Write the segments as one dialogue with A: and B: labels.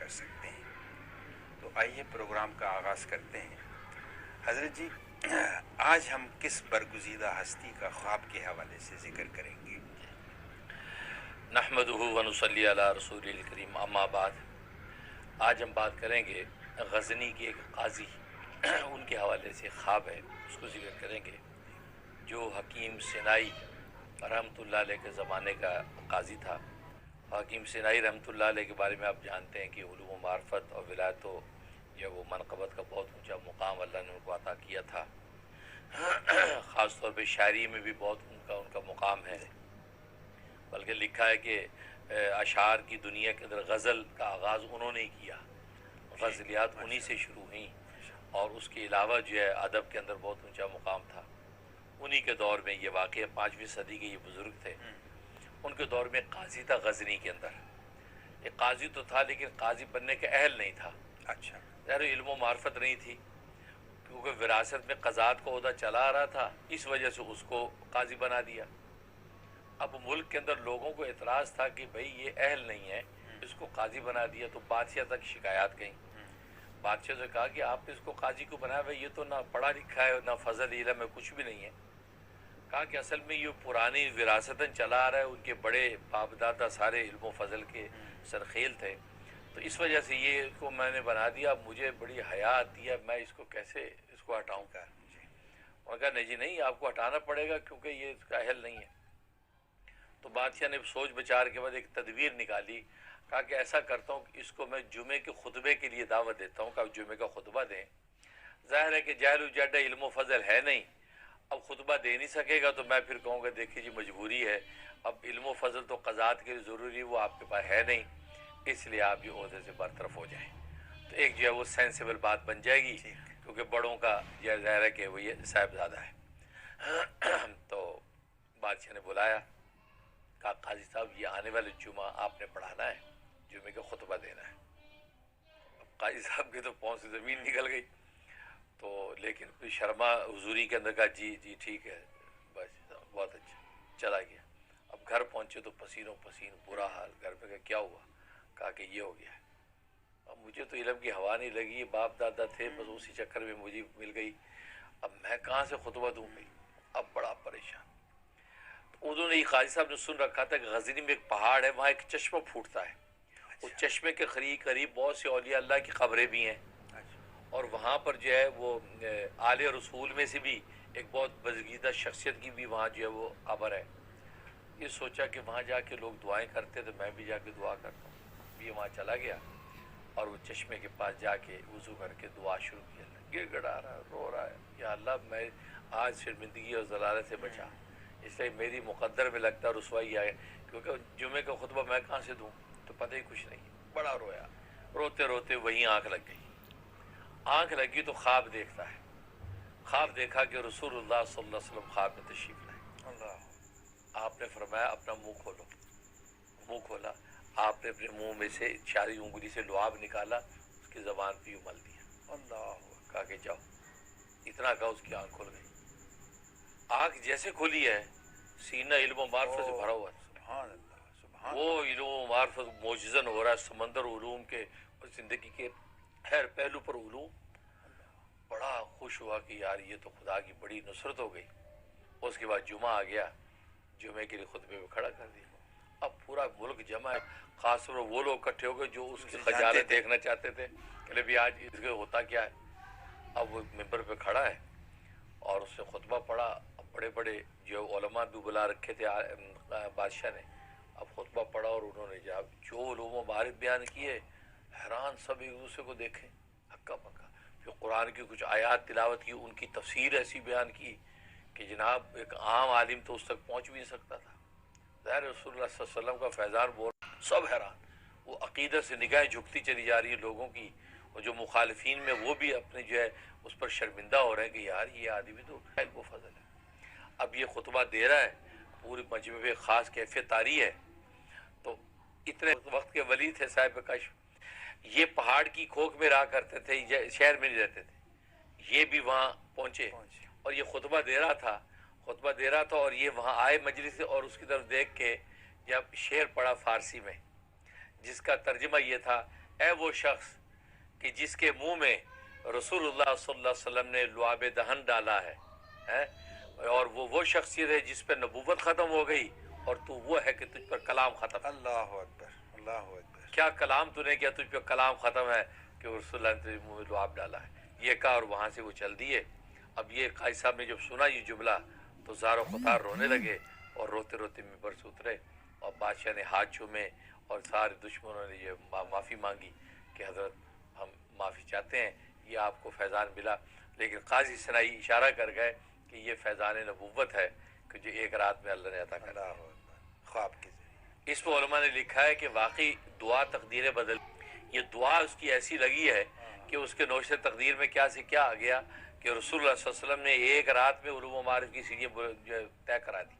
A: کر سکتے ہیں۔ تو آئیے پروگرام کا آغاز کرتے ہیں۔ حضرت جی، آج ہم کس برگزیدہ ہستی کا خواب کے حوالے سے ذکر کریں گے؟
B: نحمدہ ونصلی علی رسول الکریم، اما بعد۔ آج ہم بات کریں گے غزنی کے ایک قاضی، ان کے حوالے سے خواب ہے، اس کو ذکر کریں گے، جو حکیم سینائی رحمۃ اللہ علیہ کے زمانے کا قاضی تھا۔ حکیم سینائی رحمۃ اللہ علیہ کے بارے میں آپ جانتے ہیں کہ علوم و معرفت اور ولایت و یا وہ منقبت کا بہت اونچا مقام اللہ نے ان کو عطا کیا تھا۔ خاص طور پہ شاعری میں بھی بہت ان کا مقام ہے، بلکہ لکھا ہے کہ اشعار کی دنیا کے اندر غزل کا آغاز انہوں نے ہی کیا، غزلیات انہی سے شروع ہوئیں، اور اس کے علاوہ جو ہے ادب کے اندر بہت اونچا مقام تھا۔ انہی کے دور میں یہ واقعہ 5ویں صدی کے یہ بزرگ تھے، ان کے دور میں قاضی تھا غزنی کے اندر۔ یہ قاضی تو تھا لیکن قاضی بننے کے اہل نہیں تھا،
A: اچھا،
B: ظاہر علم و معرفت نہیں تھی، کیونکہ وراثت میں قضات کا عہدہ چلا آ رہا تھا، اس وجہ سے اس کو قاضی بنا دیا۔ اب ملک کے اندر لوگوں کو اعتراض تھا کہ بھئی یہ اہل نہیں ہے، اس کو قاضی بنا دیا، تو بادشاہ تک شکایات گئیں۔ بادشاہ سے کہا کہ آپ نے اس کو قاضی کو بنایا، بھئی یہ تو نہ پڑھا لکھا ہے نہ فضل علم ہے، کچھ بھی نہیں ہے۔ کہا کہ اصل میں یہ پرانی وراثتاً چلا آ رہا ہے، ان کے بڑے باپ دادا سارے علم و فضل کے سرخیل تھے، تو اس وجہ سے یہ کو میں نے بنا دیا۔ اب مجھے بڑی حیا آتی ہے، میں اس کو کیسے اس کو ہٹاؤں گا؟ انہوں نے کہا نہیں جی نہیں، آپ کو ہٹانا پڑے گا کیونکہ یہ اس کا اہل نہیں ہے۔ تو بادشاہ نے سوچ بچار کے بعد ایک تدبیر نکالی، کہا کہ ایسا کرتا ہوں کہ اس کو میں جمعے کے خطبے کے لیے دعوت دیتا ہوں کہ آپ جمعے کا خطبہ دیں۔ ظاہر ہے کہ جاہل و جڈ علم و فضل ہے نہیں، اب خطبہ دے نہیں سکے گا تو میں پھر کہوں گا دیکھیے جی مجبوری ہے، اب علم و فضل تو قضات کے لیے ضروری، وہ آپ کے پاس ہے نہیں، اس لیے آپ یہ عہدے سے برطرف ہو جائیں۔ تو ایک جو ہے وہ سینسیبل بات بن جائے گی، کیونکہ بڑوں کا یہ ظاہر ہے کہ وہ یہ صاحبزادہ ہے۔ تو بادشاہ نے بلایا، کہا قاضی صاحب یہ آنے والے جمعہ آپ نے پڑھانا ہے، جمعے کا خطبہ دینا ہے۔ اب قاضی صاحب کی تو پاؤں سے زمین نکل گئی، تو لیکن کوئی شرما حضوری کے اندر کہا جی جی ٹھیک ہے، بس بہت اچھا، چلا گیا۔ اب گھر پہنچے تو پسینوں پسین برا حال، گھر پہ کہا کیا ہوا؟ کہا کہ یہ ہو گیا ہے۔ اب مجھے تو علم کی ہوا نہیں لگی، باپ دادا تھے بس اسی چکر میں مجھے مل گئی، اب میں کہاں سے خطبہ دوں گی؟ اب بڑا پریشان۔ انہوں نے قاضی صاحب نے سن رکھا تھا کہ غزنی میں ایک پہاڑ ہے، وہاں ایک چشمہ پھوٹتا ہے، اس چشمے کے قریب بہت سے اولیاء اللہ کی قبریں بھی ہیں، اور وہاں پر جو ہے وہ آل رسول میں سے بھی ایک بہت برگزیدہ شخصیت کی بھی وہاں جو ہے وہ قبر ہے۔ یہ سوچا کہ وہاں جا کے لوگ دعائیں کرتے تو میں بھی جا کے دعا کرتا ہوں۔ یہ وہاں چلا گیا اور وہ چشمے کے پاس جا کے وضو کر کے دعا شروع کیا، گر گڑا رہا ہے، رو رہا ہے، یا اللہ میں آج شرمندگی اور ضلالت سے بچا، اس لیے میری مقدر میں لگتا ہے رسوائی آئے، کیونکہ جمعے کا خطبہ میں کہاں سے دوں، تو پتہ ہی کچھ نہیں۔ بڑا رویا، روتے روتے وہیں آنکھ لگ گئی۔ آنکھ لگی تو خواب دیکھتا ہے، خواب دیکھا کہ رسول اللہ صلی اللہ علیہ وسلم خواب میں تشریف لائے۔ اللہ، آپ نے فرمایا اپنا منہ کھولو۔ منہ کھولا، آپ نے اپنے منہ میں سے اشاری انگلی سے لعاب نکالا، اس کی زبان پہ یوں مل دیا، اللہ، کہا کہ جاؤ۔ اتنا کہا اس کی آنکھ کھل گئی۔ آنکھ جیسے کھلی ہے، سینہ علم و معرفت سے بھرا ہوا ہے،
A: سبحان اللہ، سبحان
B: وہ علم و معرفت موجزن ہو رہا ہے، سمندر علوم کے اور زندگی کے ہر پہلو پر علوم۔ بڑا خوش ہوا کہ یار یہ تو خدا کی بڑی نصرت ہو گئی۔ اس کے بعد جمعہ آ گیا، جمعے کے لیے خطبے میں کھڑا کر دیا۔ اب پورا ملک جمع ہے، خاص طور پر وہ لوگ اکٹھے ہو گئے جو اس کی خجالت دیکھنا چاہتے تھے کہ بھی آج اس کے ہوتا کیا ہے۔ اب وہ ممبر پہ کھڑا ہے اور اس نے خطبہ پڑھا۔ اب بڑے بڑے جو علماء بھی بلا رکھے تھے بادشاہ نے، اب خطبہ پڑھا اور انہوں نے جب جو علوم و معارف بیان کیے، حیران سب ایک دوسرے کو دیکھیں، ہکا پکا۔ پھر قرآن کی کچھ آیات تلاوت کی، ان کی تفسیر ایسی بیان کی کہ جناب ایک عام عالم تو اس تک پہنچ بھی نہیں سکتا تھا۔ ظاہر رسول اللہ صلی اللہ علیہ وسلم کا فیضان بول، سب حیران، وہ عقیدت سے نگاہیں جھکتی چلی جا رہی ہیں لوگوں کی، اور جو مخالفین میں وہ بھی اپنے جو ہے اس پر شرمندہ ہو رہے ہیں کہ یار یہ آدمی تو علم و فضل ہے۔ اب یہ خطبہ دے رہا ہے، پورے مجمع پہ خاص کیفیت طاری ہے۔ تو اتنے وقت کے ولی تھے صاحب کشف، یہ پہاڑ کی کھوک میں رہا کرتے تھے، شہر میں نہیں رہتے تھے، یہ بھی وہاں پہنچے اور یہ خطبہ دے رہا تھا اور یہ وہاں آئے مجلس سے، اور اس کی طرف دیکھ کے جب شعر پڑھا فارسی میں، جس کا ترجمہ یہ تھا اے وہ شخص کہ جس کے منہ میں رسول اللہ صلی اللہ علیہ وسلم نے لعاب دہن ڈالا ہے اور وہ شخصیت ہے جس پہ نبوت ختم ہو گئی، اور تو وہ ہے کہ تجھ پر کلام ختم ہے۔
A: اللہ اکبر، اللہ اکبر۔
B: کیا کلام تو نے کیا، تجھ پہ کلام ختم ہے کہ رسول اللہ نے تیرے منہ میں لعاب ڈالا ہے، یہ کہا اور وہاں سے وہ چل دیے۔ اب یہ قاضی صاحب نے جب سنا یہ جملہ تو زار و خطار رونے لگے اور روتے روتے ممبر سے اترے، اور بادشاہ نے ہاتھ چومے اور سارے دشمنوں نے یہ معافی مانگی کہ حضرت ہم معافی چاہتے ہیں، یہ آپ کو فیضان ملا۔ لیکن قاضی سنائی اشارہ کر گئے کہ یہ فیضان نبوت ہے کہ جو ایک رات میں اللہ نے عطا کر
A: اللہ اکبر، خواب کے ذریعے۔
B: اس پہ علماء نے لکھا ہے کہ واقعی دعا تقدیریں بدل، یہ دعا اس کی ایسی لگی ہے کہ اس کے نوشت تقدیر میں کیا سے کیا آ گیا کہ رسول اللہ صلی اللہ علیہ وسلم نے ایک رات میں علوم و معارف کی سیڑھیاں طے کرا دی۔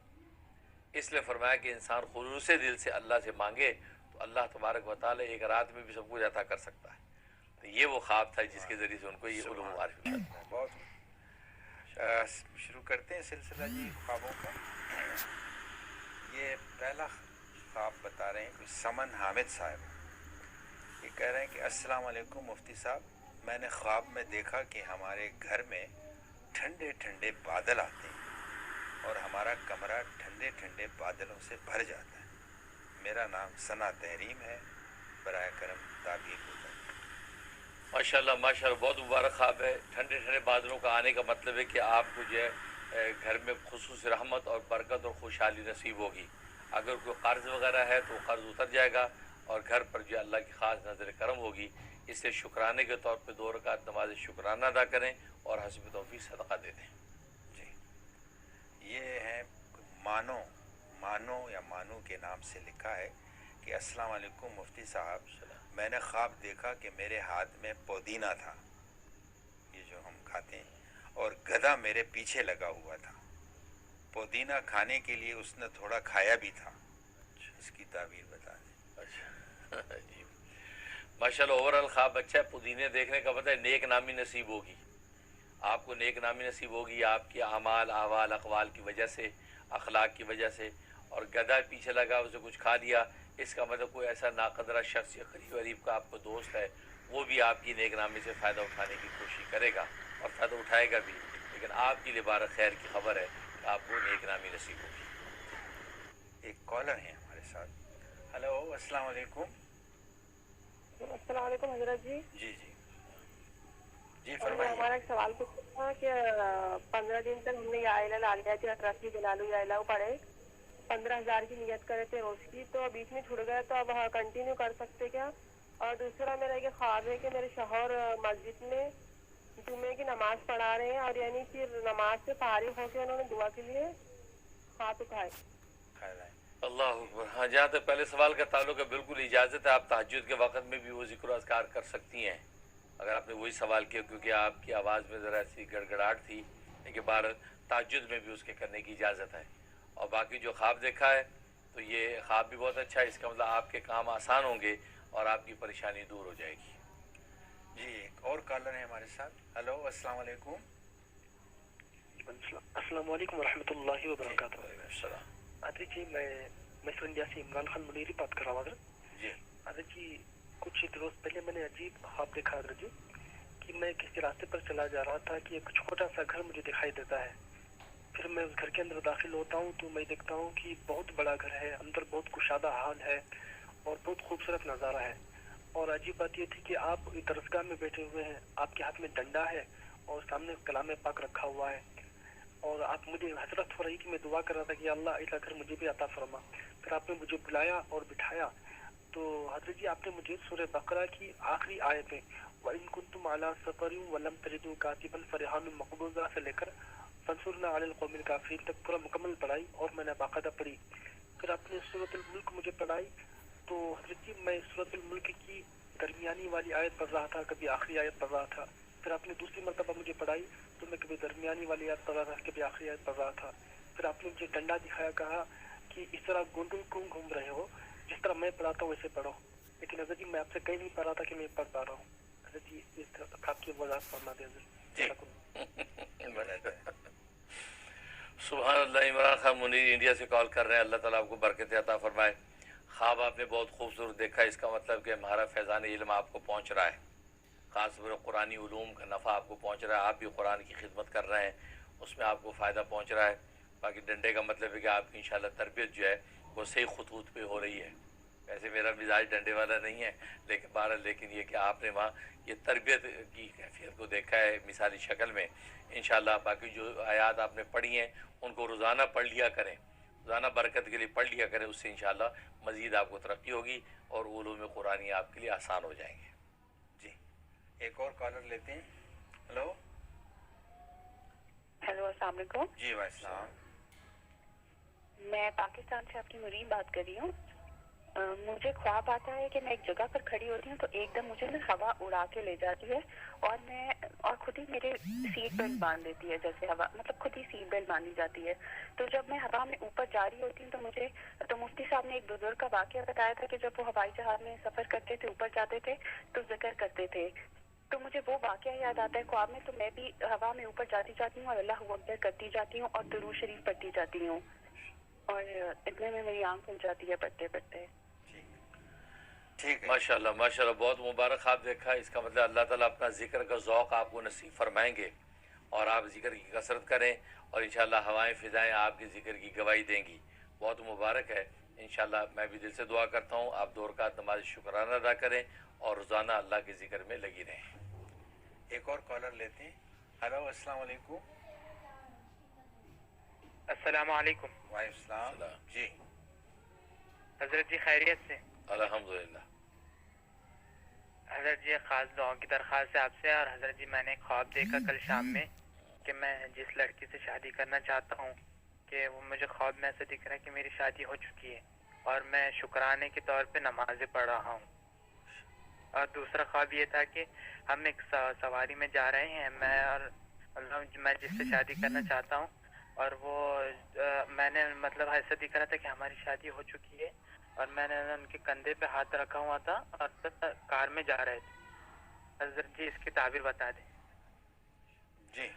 B: اس لیے فرمایا کہ انسان خلوص دل سے اللہ سے مانگے تو اللہ تبارک و تعالی ایک رات میں بھی سب کچھ عطا کر سکتا ہے۔ تو یہ وہ خواب تھا جس کے ذریعے سے ان کو یہ علوم و معارف ملا۔
A: بہت شروع کرتے ہیں سلسلہ جی خوابوں کا۔ یہ پہلا خواب بتا رہے ہیں کوئی سمن حامد صاحب، یہ کہہ رہے ہیں کہ السلام علیکم مفتی صاحب، میں نے خواب میں دیکھا کہ ہمارے گھر میں ٹھنڈے ٹھنڈے بادل آتے ہیں اور ہمارا کمرہ ٹھنڈے ٹھنڈے بادلوں سے بھر جاتا ہے۔ میرا نام ثنا تحریم ہے، برائے کرم تعبیر ہوتا ہے۔
B: ماشاءاللہ ماشاءاللہ، بہت مبارک خواب ہے۔ ٹھنڈے ٹھنڈے بادلوں کا آنے کا مطلب ہے کہ آپ کو جو ہے گھر میں خصوصی رحمت اور برکت اور خوشحالی نصیب ہوگی۔ اگر کوئی قرض وغیرہ ہے تو قرض اتر جائے گا اور گھر پر جو اللہ کی خاص نظر کرم ہوگی۔ اس سے شکرانے کے طور پہ 2 رکعت نماز شکرانہ ادا کریں اور حسب توفیق صدقہ دے دیں۔
A: جی، یہ ہے مانو یا مانو کے نام سے لکھا ہے کہ السلام علیکم مفتی صاحب، میں نے خواب دیکھا کہ میرے ہاتھ میں پودینہ تھا، یہ جو ہم کھاتے ہیں، اور گدھا میرے پیچھے لگا ہوا تھا۔ پودینہ کھانے کے لیے اس نے تھوڑا کھایا بھی تھا، اس کی تعبیر بتا دیں۔
B: اچھا جی، ماشاءاللہ اوورال خواب اچھا ہے۔ پودینے دیکھنے کا پتہ ہے نیک نامی نصیب ہوگی، آپ کو نیک نامی نصیب ہوگی آپ کے اعمال احوال اقوال کی وجہ سے، اخلاق کی وجہ سے۔ اور گدھا پیچھے لگا اسے کچھ کھا لیا، اس کا مطلب کوئی ایسا ناقدرہ شخص یا قریب کا آپ کو دوست ہے، وہ بھی آپ کی نیک نامی سے فائدہ اٹھانے کی کوشش کرے گا اور فائدہ اٹھائے گا بھی، لیکن آپ کے لیے بار خیر کی خبر ہے کہ آپ کو نیک نامی نصیب ہوگی۔
A: ایک کالر ہیں ہمارے ساتھ۔ ہلو، السلام علیکم۔
C: السلام علیکم حضرت جی۔
A: جی جی جی فرمائیے۔
C: ہمارا ایک سوال پوچھنا کہ 15 دن تک ہم نے یا الہ لالیہ تھی اطرافی جلالو یا الہ پڑھے، 15,000 کی نیت کرے تھے روز کی، تو بیچ میں چھوڑ گیا تو اب کنٹینیو کر سکتے کیا؟ اور دوسرا میرا یہ خواب ہے کہ میرے شوہر مسجد میں جمعے کی نماز پڑھا رہے ہیں اور یعنی پھر نماز سے فارغ ہو کے انہوں نے دعا کے لیے ہاتھ اٹھائے۔
B: اللہ اکبر۔ ہاں، جہاں تک پہلے سوال کا تعلق ہے بالکل اجازت ہے، آپ تہجد کے وقت میں بھی وہ ذکر و اذکار کر سکتی ہیں اگر آپ نے وہی سوال کیا، کیونکہ آپ کی آواز میں ذرا ایسی گڑگڑاہٹ تھی، لیکن بہرحال تہجد میں بھی اس کے کرنے کی اجازت ہے۔ اور باقی جو خواب دیکھا ہے تو یہ خواب بھی بہت اچھا ہے، اس کا مطلب آپ کے کام آسان ہوں گے اور آپ کی پریشانی دور ہو جائے گی۔
A: جی، ایک اور کالر ہے ہمارے ساتھ۔ ہلو، السلام علیکم۔
D: السلام علیکم ورحمۃ اللہ وبرکاتہ۔
B: وعلیکم السلام۔
D: حضرت جی میں انڈیا سے عمران خان منیری بات کر رہا ہوں حضرت۔
B: جی
D: حضرت جی، کچھ روز پہلے میں نے عجیب خواب دیکھا حضرت جی کہ میں کسی راستے پر چلا جا رہا تھا کہ ایک چھوٹا سا گھر مجھے دکھائی دیتا ہے۔ پھر میں اس گھر کے اندر داخل ہوتا ہوں تو میں دیکھتا ہوں کہ بہت بڑا گھر ہے، اندر بہت کشادہ حال ہے اور بہت خوبصورت نظارہ ہے۔ اور عجیب بات یہ تھی کہ آپ درسگاہ میں بیٹھے ہوئے ہیں، آپ کے ہاتھ میں ڈنڈا ہے اور سامنے کلام پاک رکھا ہوا ہے، اور آپ مجھے حسرت ہو رہی کہ میں دعا کر رہا تھا کہ اللہ ایسا گھر مجھے بھی عطا فرما۔ پھر آپ نے مجھے بلایا اور بٹھایا تو حضرت جی آپ نے مجھے سورہ بقرہ کی آخری آیتیں وَإِن كُنتُمْ عَلَىٰ سَفَرٍ وَلَمْ تَجِدُوا كَاتِبًا فَرِهَانٌ مَّقْبُوضَةٌ سے لے کر فَانصُرْنَا عَلَى الْقَوْمِ الْكَافِرِينَ تک پورا مکمل پڑھائی اور میں نے باقاعدہ پڑھی۔ پھر آپ نے سورۃ الملک مجھے پڑھائی تو حضرت جی میں سورۃ الملک کی درمیانی والی آیت پڑھ رہا تھا، کبھی آخری آیت پڑھ رہا تھا۔ پھر آپ نے دوسری مرتبہ مجھے پڑھائی تو میں کبھی درمیانی والی آیت پڑھ رہا تھا، کبھی آخری آیت پڑھ رہا تھا۔ پھر آپ نے مجھے ڈنڈا دکھایا، کہا کہ اس طرح گونڈل کیوں گھوم رہے ہو، جس طرح میں پڑھاتا ہوں ویسے پڑھو۔ لیکن حضرت جی میں آپ سے کہیں نہیں پڑھ رہا تھا کہ میں پڑھ پا رہا ہوں۔ حضرت جی اس طرح آپ کی وضاحت فرما دیں حضرت۔
B: سبحان اللہ۔ عمران خان منیر انڈیا سے کال کر رہے ہیں، اللہ تعالیٰ آپ کو برکت عطا فرمائے۔ خواب آپ نے بہت خوبصورت دیکھا، اس کا مطلب کہ ہمارا فیضان علم آپ کو پہنچ رہا ہے، خاص طور پر قرآنی علوم کا نفع آپ کو پہنچ رہا ہے، آپ بھی قرآن کی خدمت کر رہے ہیں، اس میں آپ کو فائدہ پہنچ رہا ہے۔ باقی ڈنڈے کا مطلب ہے کہ آپ کی انشاءاللہ تربیت جو ہے وہ صحیح خطوط پہ ہو رہی ہے۔ ویسے میرا مزاج ڈنڈے والا نہیں ہے، لیکن بہرحال لیکن یہ کہ آپ نے وہاں یہ تربیت کی کیفیت کو دیکھا ہے مثالی شکل میں۔ انشاءاللہ باقی جو آیات آپ نے پڑھی ہیں ان کو روزانہ پڑھ لیا کریں، روزانہ برکت کے لیے پڑھ لیا کریں، اس سے انشاءاللہ مزید آپ کو ترقی ہوگی اور علوم قرآنی آپ کے لیے آسان ہو جائیں گے۔
A: جی ایک اور کالر لیتے ہیں۔ ہلو
E: ہیلو، السلام علیکم۔
A: جی وعلیکم السلام۔
E: میں پاکستان سے آپ کی مریم بات کر رہی ہوں۔ مجھے خواب آتا ہے کہ میں ایک جگہ پر کھڑی ہوتی ہوں تو ایک دم مجھے نا ہوا اڑا کے لے جاتی ہے اور خود ہی میرے سیٹ بیلٹ باندھ دیتی ہے، جیسے ہوا مطلب خود ہی سیٹ بیلٹ باندھی جاتی ہے۔ تو جب میں ہوا میں اوپر جا رہی ہوتی ہوں تو مفتی صاحب نے ایک بزرگ کا واقعہ بتایا تھا کہ جب وہ ہوائی جہاز میں سفر کرتے تھے، اوپر جاتے تھے تو ذکر کرتے تھے، تو مجھے وہ واقعہ یاد آتا ہے خواب میں۔ تو میں بھی ہوا میں اوپر جاتی جاتی ہوں اور اللہ اکبر کرتی جاتی ہوں اور درود شریف پڑھتی جاتی ہوں، اور اتنے میں میری آنکھ کھل جاتی ہے پڑھتے پڑھتے۔
A: ٹھیک ہے،
B: ماشاءاللہ ماشاءاللہ، بہت مبارک خواب دیکھا۔ اس کا مطلب اللہ تعالیٰ اپنا ذکر کا ذوق آپ کو نصیب فرمائیں گے اور آپ ذکر کی کثرت کریں اور انشاءاللہ ہوائیں فضائیں آپ کے ذکر کی گواہی دیں گی۔ بہت مبارک ہے۔ انشاءاللہ میں بھی دل سے دعا کرتا ہوں آپ 2 رکعت نماز شکرانہ ادا کریں اور روزانہ اللہ کے ذکر میں لگی رہیں۔
A: ایک اور کالر لیتے ہیں۔ ہلو السلام علیکم۔
F: السلام علیکم۔
A: وعلیکم السلام۔
B: السلام۔
A: جی
F: حضرت جی خیریت سے؟
B: الحمدللہ۔
F: حضرت جی خاص دعاؤں کی درخواست ہے آپ سے، اور حضرت جی میں نے ایک خواب دیکھا کل شام میں کہ میں جس لڑکی سے شادی کرنا چاہتا ہوں کہ وہ مجھے خواب میں ایسا دکھ رہا ہے کہ میری شادی ہو چکی ہے اور میں شکرانے کے طور پہ نمازیں پڑھ رہا ہوں۔ اور دوسرا خواب یہ تھا کہ ہم ایک سواری میں جا رہے ہیں، میں جس سے شادی کرنا چاہتا ہوں، اور وہ میں نے مطلب ایسا دکھ رہا تھا کہ ہماری شادی ہو چکی ہے، اور میں نے ان کے کندھے پہ ہاتھ رکھا ہوا تھا اور کار میں جا رہے تھے۔ حضرت جی اس کی تعبیر بتا دیں۔
A: جی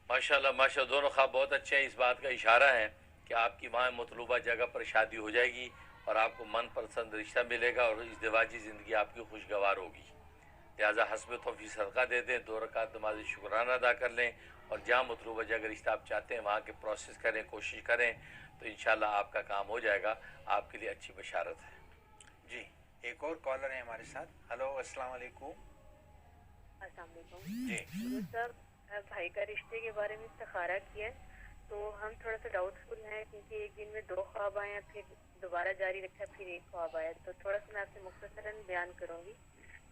B: ماشاءاللہ ماشاءاللہ، دونوں خواب بہت اچھے ہیں۔ اس بات کا اشارہ ہے کہ آپ کی وہاں مطلوبہ جگہ پر شادی ہو جائے گی اور آپ کو من پسند رشتہ ملے گا اور ازدواجی زندگی آپ کی خوشگوار ہوگی۔ لہٰذا حسب توفیق صدقہ دے دیں، 2 رکعت نماز شکرانہ ادا کر لیں اور جہاں مطلوبہ جگہ رشتہ آپ چاہتے ہیں وہاں کے پروسیس کریں، کوشش کریں، تو انشاءاللہ آپ کا کام ہو جائے گا۔ آپ کے لیے اچھی بشارت ہے۔
A: جی ایک اور کالر ہے ہمارے ساتھ۔ ہلو السلام علیکم۔
C: السلام علیکم
A: جی
C: سر، بھائی کا رشتے کے بارے میں استخارہ کیا ہے تو ہم تھوڑا سا ڈاؤٹ فل ہیں، کیونکہ ایک دن میں 2 خواب آئے ہیں، پھر دوبارہ جاری رکھا، پھر 1 خواب آیا، تو تھوڑا سا میں آپ سے مختصراً بیان کروں گی۔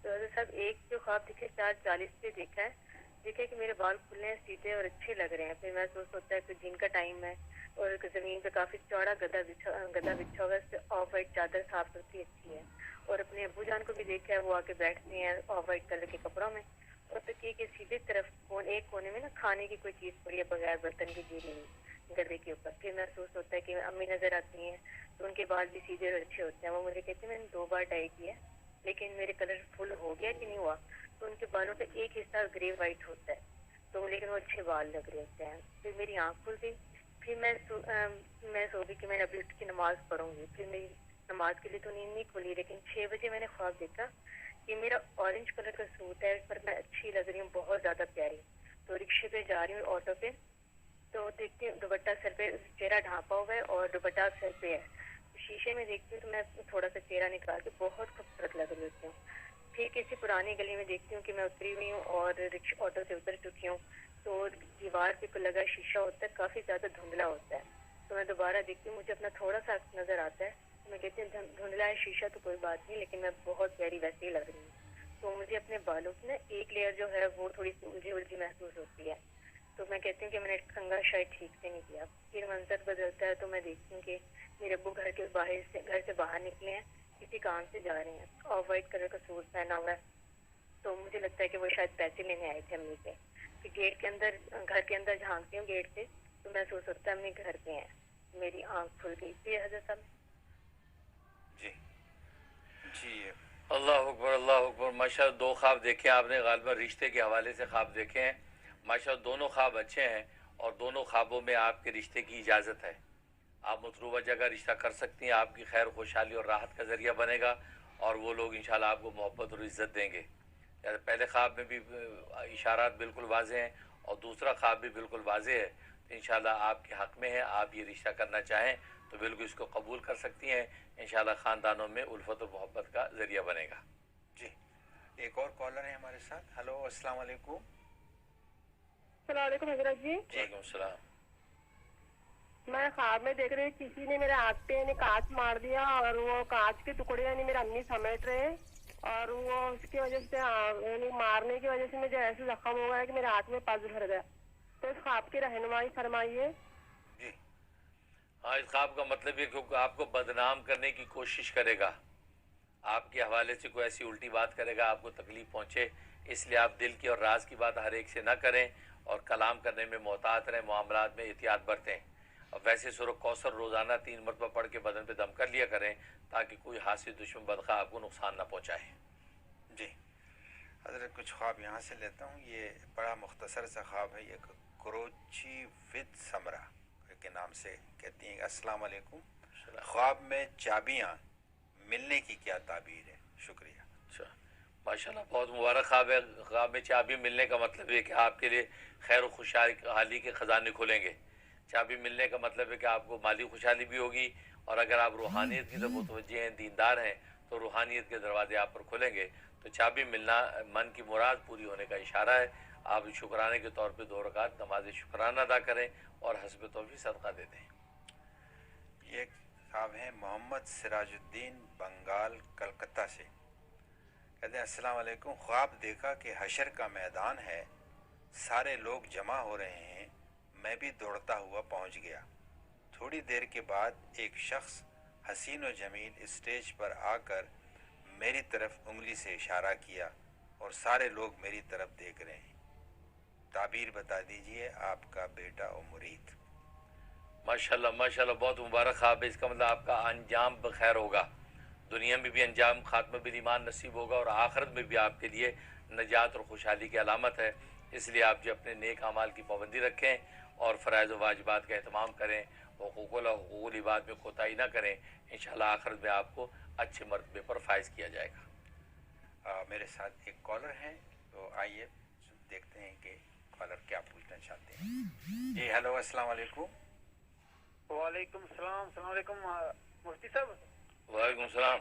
C: تو حضرت صاحب ایک جو خواب دکھے 4:40 پہ دیکھا ہے کہ میرے بال کھلے ہیں سیدھے اور اچھے لگ رہے ہیں، پھر میں سوچتا ہے کہ دن کا ٹائم ہے اور زمین پہ کافی چوڑا گدا بچھا ہوا ہے، اس پہ آف وائٹ چادر صاف ستھری اچھی ہے، اور اپنے ابو جان کو بھی دیکھا ہے وہ آ کے بیٹھتے ہیں آف وائٹ کلر کے کپڑوں میں، اور تکیے کے سیدھے طرف ایک کونے میں نا کھانے کی کوئی چیز پڑی ہے بغیر برتن کی گیری ہوئی گدے کے اوپر۔ پھر محسوس ہوتا ہے کہ امی نظر آتی ہیں تو ان کے بال بھی سیدھے اور اچھے ہوتے ہیں، وہ مجھے کہتے ہیں میں نے 2 بار ڈائی کیا لیکن میرے کلر فل ہو گیا کہ نہیں ہوا، تو ان کے بالوں کا ایک حصہ گرے وائٹ ہوتا ہے، تو لیکن وہ اچھے بال لگ رہے ہوتے ہیں۔ پھر میری آنکھ کھل گئی، پھر میں سو گئی کہ میں نے ابھی اٹھ کے نماز پڑھوں گی، پھر میری نماز کے لیے تو نیند نہیں کھلی، لیکن 6 بجے میں نے خواب دیکھا کہ میرا اورنج کلر کا سوٹ ہے، پر میں اچھی لگ رہی ہوں، بہت زیادہ پیاری، تو رکشے پہ جا رہی ہوں آٹو پہ، تو دیکھتی ہوں دوپٹہ سر پہ، چہرہ ڈھانپا ہوا ہے اور دوپٹہ سر پہ ہے، شیشے میں دیکھتی ہوں تو میں تھوڑا سا چہرہ نکال کے بہت خوبصورت لگ رہی ہوتی ہوں۔ پھر کسی پرانی گلی میں دیکھتی ہوں کہ میں اتری ہوئی ہوں اور آٹو سے اتر چکی ہوں، تو دیوار پہ لگا شیشہ ہوتا ہے کافی زیادہ دھندلا ہوتا ہے، تو میں دوبارہ دیکھتی ہوں، مجھے اپنا تھوڑا سا نظر آتا ہے، میں کہتی ہوں دھندلا ہے شیشہ تو کوئی بات نہیں، لیکن میں بہت پیاری ویسے ہی لگ رہی ہوں۔ تو مجھے اپنے بالوں کی نا ایک لیئر جو ہے وہ تھوڑی سی الجھی محسوس ہوتی ہے، تو میں کہتی ہوں کہ میں نے کنگھا شاید ٹھیک سے نہیں کیا۔ پھر منظر بدلتا ہے تو میں دیکھتی ہوں کہ میرے ابو گھر سے باہر نکلے ہیں، کسی کام سے جا رہے ہیں، آف وائٹ کلر کا سوٹ پہنا ہوا ہے، تو مجھے لگتا ہے کہ وہ شاید پیسے لینے آئے تھے امی سے۔ پھر گھر کے اندر جھانکتی ہوں گیٹ سے تو محسوس ہوتا ہے امی گھر پہ ہیں، میری آنکھ کھل گئی۔ پھر حضرت صاحب
A: جی جی
B: اللہ اکبر اللہ اکبر، ماشاءاللہ 2 خواب دیکھے آپ نے، غالباً رشتے کے حوالے سے خواب دیکھے ہیں۔ ماشاءاللہ دونوں خواب اچھے ہیں اور دونوں خوابوں میں آپ کے رشتے کی اجازت ہے، آپ مطلوبہ جگہ رشتہ کر سکتی ہیں، آپ کی خیر خوشحالی اور راحت کا ذریعہ بنے گا، اور وہ لوگ انشاءاللہ آپ کو محبت اور عزت دیں گے۔ پہلے خواب میں بھی اشارات بالکل واضح ہیں، اور دوسرا خواب بھی بالکل واضح ہے، تو انشاءاللہ آپ کے حق میں ہے۔ آپ یہ رشتہ کرنا چاہیں تو بالکل اس کو قبول کر سکتی ہیں، انشاءاللہ خاندانوں میں الفت و محبت کا ذریعہ بنے گا۔
A: جی ایک اور کالر ہے ہمارے ساتھ۔ ہلو السلام علیکم۔
C: السلام علیکم حضرت جی۔
B: وعلیکم السلام۔
C: میں خواب میں دیکھ رہی ہوں کسی نے میرے ہاتھ پہ کانچ مار دیا، اور وہ کانچ کے ٹکڑے میرے امی سمیٹ رہے ہیں، اور وہ اس کی وجہ سے مارنے کی وجہ سے مجھے ایسے زخم ہو گیا کہ میرے ہاتھ میں پز بھر گیا۔ تو اس خواب کی رہنمائی فرمائیے۔
A: جی
B: ہاں، اس خواب کا مطلب یہ کہ آپ کو بدنام کرنے کی کوشش کرے گا، آپ کے حوالے سے کوئی ایسی الٹی بات کرے گا آپ کو تکلیف پہنچے، اس لیے آپ دل کی اور راز کی بات ہر ایک سے نہ کریں، اور کلام کرنے میں محتاط رہیں، معاملات میں احتیاط برتیں۔ اور ویسے سورہ کوثر روزانہ 3 مرتبہ پڑھ کے بدن پہ دم کر لیا کریں، تاکہ کوئی حاسد دشمن بدخواہ آپ کو نقصان نہ پہنچائے۔
A: جی حضرت کچھ خواب یہاں سے لیتا ہوں۔ یہ بڑا مختصر سا خواب ہے، یہ کروچی ود سمرا کے نام سے کہتی ہیں۔ السلام علیکم، خواب میں چابیاں ملنے کی کیا تعبیر ہے؟ شکریہ۔
B: اچھا، ماشاءاللہ بہت مبارک خواب ہے۔ خواب میں چابی ملنے کا مطلب ہے کہ آپ کے لیے خیر و خوشحالی کے خزانے کھلیں گے۔ چابی ملنے کا مطلب ہے کہ آپ کو مالی خوشحالی بھی ہوگی، اور اگر آپ روحانیت کی طرف متوجہ ہیں، دیندار ہیں، تو روحانیت کے دروازے آپ پر کھلیں گے۔ تو چابی ملنا من کی مراد پوری ہونے کا اشارہ ہے۔ آپ شکرانے کے طور پہ 2 رکعت نماز شکرانہ ادا کریں، اور حسب توفیق صدقہ دے دیں۔
A: یہ خواب ہے محمد سراج الدین بنگال کلکتہ سے، کہتے ہیں السلام علیکم، خواب دیکھا کہ حشر کا میدان ہے، سارے لوگ جمع ہو رہے ہیں، میں بھی دوڑتا ہوا پہنچ گیا۔ تھوڑی دیر کے بعد ایک شخص حسین و جمیل اسٹیج پر آ کر میری طرف انگلی سے اشارہ کیا، اور سارے لوگ میری طرف دیکھ رہے ہیں۔ تعبیر بتا دیجئے، آپ کا بیٹا و مرید۔
B: ماشاءاللہ ماشاءاللہ، بہت مبارک خواب ہے۔ اس کا مطلب آپ کا انجام بخیر ہوگا، دنیا میں بھی انجام خاتمہ بالایمان نصیب ہوگا، اور آخرت میں بھی آپ کے لیے نجات اور خوشحالی کی علامت ہے۔ اس لیے آپ جو اپنے نیک اعمال کی پابندی رکھیں، اور فرائض و واجبات کا اہتمام کریں، حقوق العباد میں کوتاہی نہ کریں، انشاءاللہ آخرت میں آپ کو اچھے مرتبے پر فائز کیا جائے گا۔
A: میرے ساتھ ایک کالر ہیں، تو آئیے دیکھتے ہیں کہ کالر کیا پوچھنا چاہتے ہیں۔ جی ہیلو السلام علیکم۔
G: وعلیکم السلام۔ السلام علیکم مفتی صاحب۔
B: وعلیکم السلام۔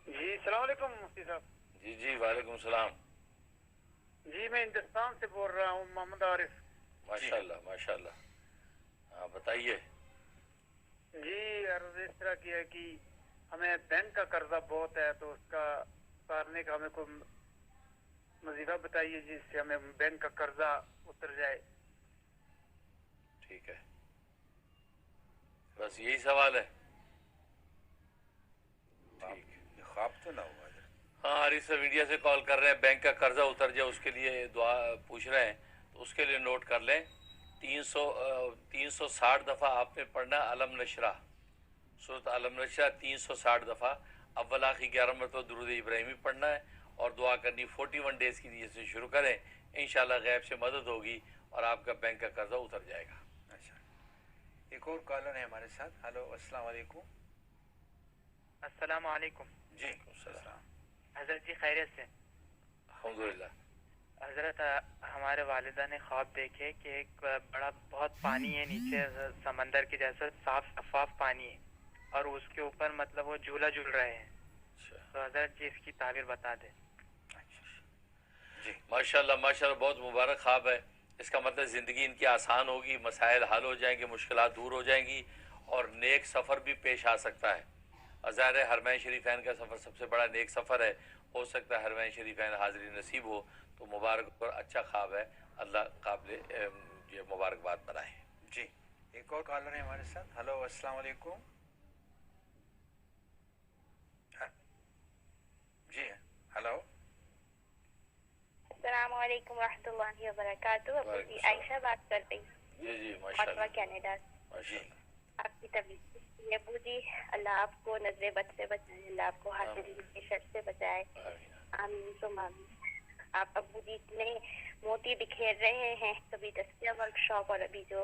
G: جی السلام علیکم مفتی صاحب۔
B: جی جی وعلیکم السلام۔
G: جی میں ہندوستان سے بول رہا ہوں، محمد عارف۔
B: ماشاءاللہ ماشاءاللہ، ہاں بتائیے۔
G: جی عرض اس طرح کی ہے کہ ہمیں بینک کا قرضہ بہت ہے، تو اس کا اتارنے کا ہمیں کوئی وظیفہ بتائیے جس سے ہمیں بینک کا قرضہ اتر جائے۔
B: ٹھیک ہے، بس یہی سوال ہے؟ ٹھیک ہے،
A: یہ خواب تو نہ ہوا حضرت؟
B: ہاں، حارث صاحب انڈیا سے کال کر رہے ہیں، بینک کا قرضہ اتر جائے اس کے لیے دعا پوچھ رہے ہیں، تو اس کے لیے نوٹ کر لیں 360 دفعہ آپ نے پڑھنا ہے علم نشرہ، سورۃ علم نشرہ 360 دفعہ، اول آخر 11 مرتبہ درود ابراہیمی پڑھنا ہے، اور دعا کرنی 41 ڈیز کی نیت سے شروع کریں، انشاءاللہ غیب سے مدد ہوگی اور آپ کا بینک کا قرضہ اتر جائے گا۔
A: اچھا، ایک اور کالر ہے ہمارے ساتھ۔ ہلو السلام علیکم۔
F: السلام علیکم۔
A: جی السلام۔
F: حضرت جی خیریت سے؟
B: الحمدللہ۔
F: حضرت ہمارے والدہ نے خواب دیکھے کہ ایک بڑا بہت پانی ہے نیچے سمندر کے جیسا، صاف شفاف پانی ہے، اور اس کے اوپر مطلب وہ جھولا جھول رہے ہیں، تو حضرت جی اس کی تعبیر بتا دیں۔
A: جی
B: ماشاءاللہ ماشاءاللہ، بہت مبارک خواب ہے۔ اس کا مطلب زندگی ان کی آسان ہوگی، مسائل حل ہو جائیں گے، مشکلات دور ہو جائیں گی، اور نیک سفر بھی پیش آ سکتا ہے۔ ظاہر ہے حرمین شریفین کا سفر سب سے بڑا نیک سفر ہے، ہو سکتا ہے حرمین شریفین حاضری نصیب ہو، تو مبارک اور اچھا خواب ہے، اللہ قابل یہ مبارکباد بنائے۔
A: جی ایک اور کالر ہے ہمارے ساتھ۔ ہلو السلام علیکم۔ جی ہلو۔
H: السلام علیکم ورحمۃ اللہ وبرکاتہ۔ ابو جی عائشہ بات کر رہی ہوں،
B: جی جی
H: اوٹوا
B: ماشاءاللہ
H: کینیڈا سے۔
B: ماشاءاللہ۔
H: آپ کی طبیعت کیسی ہے ابو جی؟ اللہ آپ کو نظر بد سے بچائے، اللہ آپ کو حاصل کی شر سے بچائے،
B: آمین۔
H: آمین ثم آمین۔ آپ ابو جی اتنے موتی بکھیر رہے ہیں، کبھی تزکیہ ورک شاپ اور ابھی جو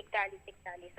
H: 41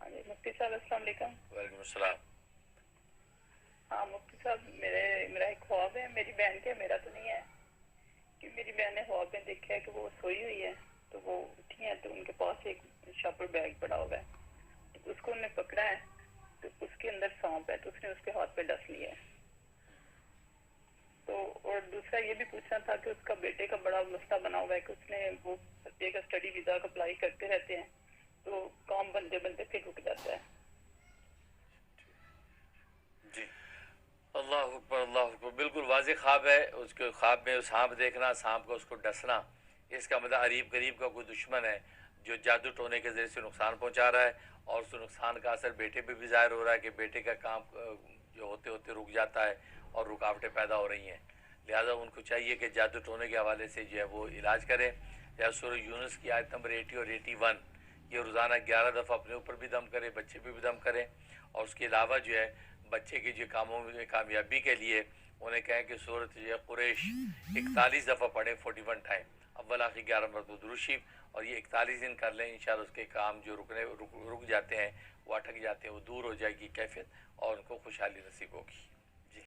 E: ہاں جی مفتی صاحب السلام علیکم.
B: وعلیکم السلام.
E: ہاں مفتی صاحب میرا ایک خواب ہے, میری بہن کے, میرا تو نہیں ہے, کہ میری بہن نے خواب میں دیکھا ہے کہ وہ سوئی ہوئی ہے, تو وہ اٹھی ہیں تو ان کے پاس ایک شاپر بیگ پڑا ہوا ہے, تو اس کو انہوں نے پکڑا ہے, تو اس کے اندر سانپ ہے, تو اس نے اس کے ہاتھ پہ ڈس لیا ہے. تو اور دوسرا یہ بھی پوچھنا تھا کہ اس کا بیٹے کا بڑا مسئلہ بنا ہوا ہے کہ اس نے وہ ایک اسٹڈی ویزا کا اپلائی کرتے رہتے ہیں, تو کام بنتے بنتے پھر رک جاتا ہے.
B: جی اللہ اکبر اللہ اکبر. بالکل واضح خواب ہے. اس کے خواب میں سانپ دیکھنا, سانپ کو اس کو ڈسنا, اس کا مطلب قریب قریب کا کوئی دشمن ہے جو جادو ٹونے کے ذریعے سے نقصان پہنچا رہا ہے, اور اس نقصان کا اثر بیٹے پہ بھی ظاہر ہو رہا ہے کہ بیٹے کا کام جو ہوتے ہوتے رک جاتا ہے اور رکاوٹیں پیدا ہو رہی ہیں. لہذا ان کو چاہیے کہ جادو ٹونے کے حوالے سے جو ہے وہ علاج کریں. یا سورہ یونس کی آیت نمبر 80 اور 81 یہ روزانہ 11 دفعہ اپنے اوپر بھی دم کریں, بچے پہ بھی دم کریں, اور اس کے علاوہ جو ہے بچے کی جو کاموں میں کامیابی کے لیے انہیں کہیں کہ سورۃ جو ہے قریش 41 دفعہ پڑھیں 41 ٹائم, اول آخر 11 مرتبہ درود شریف, اور یہ 41 دن کر لیں. انشاءاللہ اس کے کام جو رک جاتے ہیں وہ اٹک جاتے ہیں, وہ دور ہو جائے گی کیفیت, اور ان کو خوشحالی نصیب ہوگی.